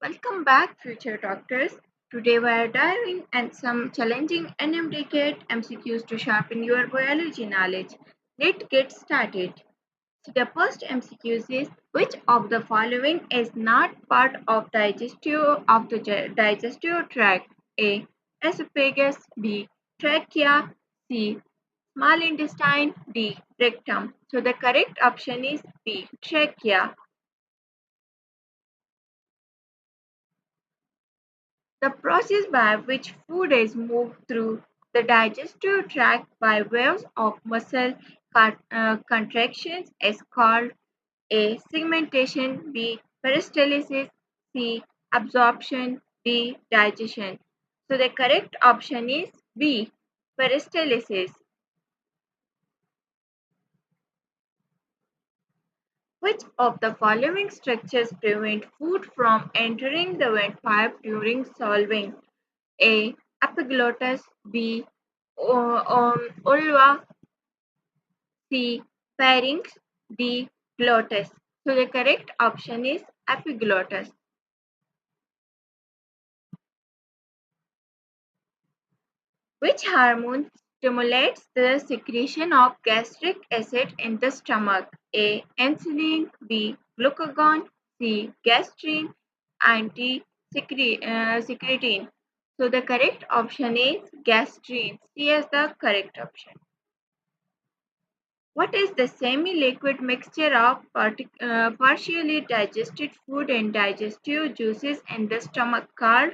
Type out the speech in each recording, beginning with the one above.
Welcome back, future doctors. Today we are diving into some challenging mdcat MCQs to sharpen your biology knowledge. Let's get started. So the first MCQ is which of the following is not part of digestive tract? A. Esophagus. B. Trachea. C. Small intestine. D. Rectum. So the correct option is B. Trachea. The process by which food is moved through the digestive tract by waves of muscle contractions is called A. Segmentation. B. Peristalsis. C. Absorption. D. Digestion. So the correct option is B. Peristalsis. Which of the following structures prevent food from entering the windpipe during solving? A. Epiglottis. B. Ulva. C. Pharynx. D. Glottis. So the correct option is epiglottis. Which hormone stimulates the secretion of gastric acid in the stomach? A. Insulin. B. Glucagon. C. Gastrin. And D. Secretin. So the correct option is gastrin. C is the correct option. What is the semi-liquid mixture of partially digested food and digestive juices in the stomach called?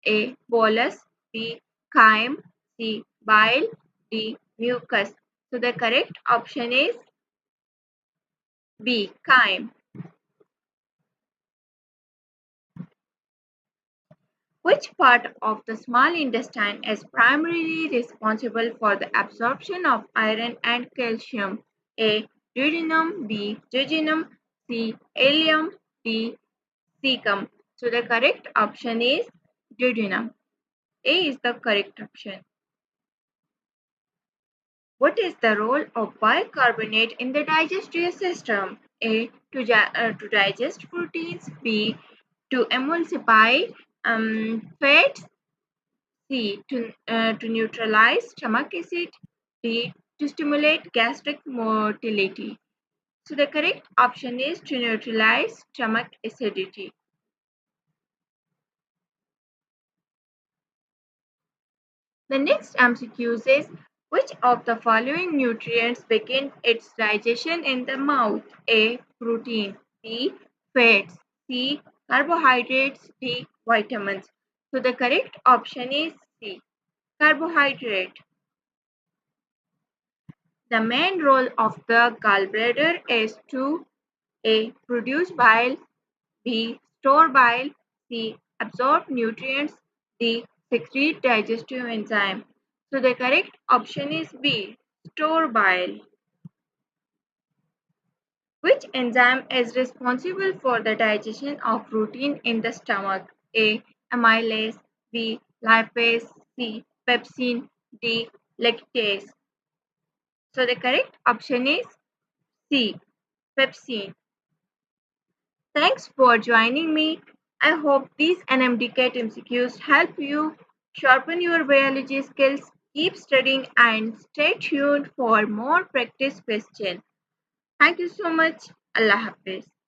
A. Bolus. B. Chyme. C. Bile. D. Mucus. So the correct option is B. Chyme. Which part of the small intestine is primarily responsible for the absorption of iron and calcium? A. Duodenum. B. Jejunum. C. Ileum. D. Cecum. So the correct option is duodenum. A is the correct option. What is the role of bicarbonate in the digestive system? A. To digest proteins. B. To emulsify fats. C. To neutralize stomach acid. D. To stimulate gastric motility. So the correct option is to neutralize stomach acidity. The next MCQ is which of the following nutrients begin its digestion in the mouth? A. Protein. B. Fats. C. Carbohydrates. D. Vitamins. So the correct option is C. Carbohydrate. The main role of the gallbladder is to A. Produce bile. B. Store bile. C. Absorb nutrients. D. Secrete digestive enzyme. So the correct option is B. Store bile. Which enzyme is responsible for the digestion of protein in the stomach? A. Amylase. B. Lipase. C. Pepsin. D. Lactase. So the correct option is C. Pepsin. Thanks for joining me. I hope these NMDCAT MCQs help you sharpen your biology skills. Keep studying and stay tuned for more practice questions. Thank you so much. Allah Hafiz.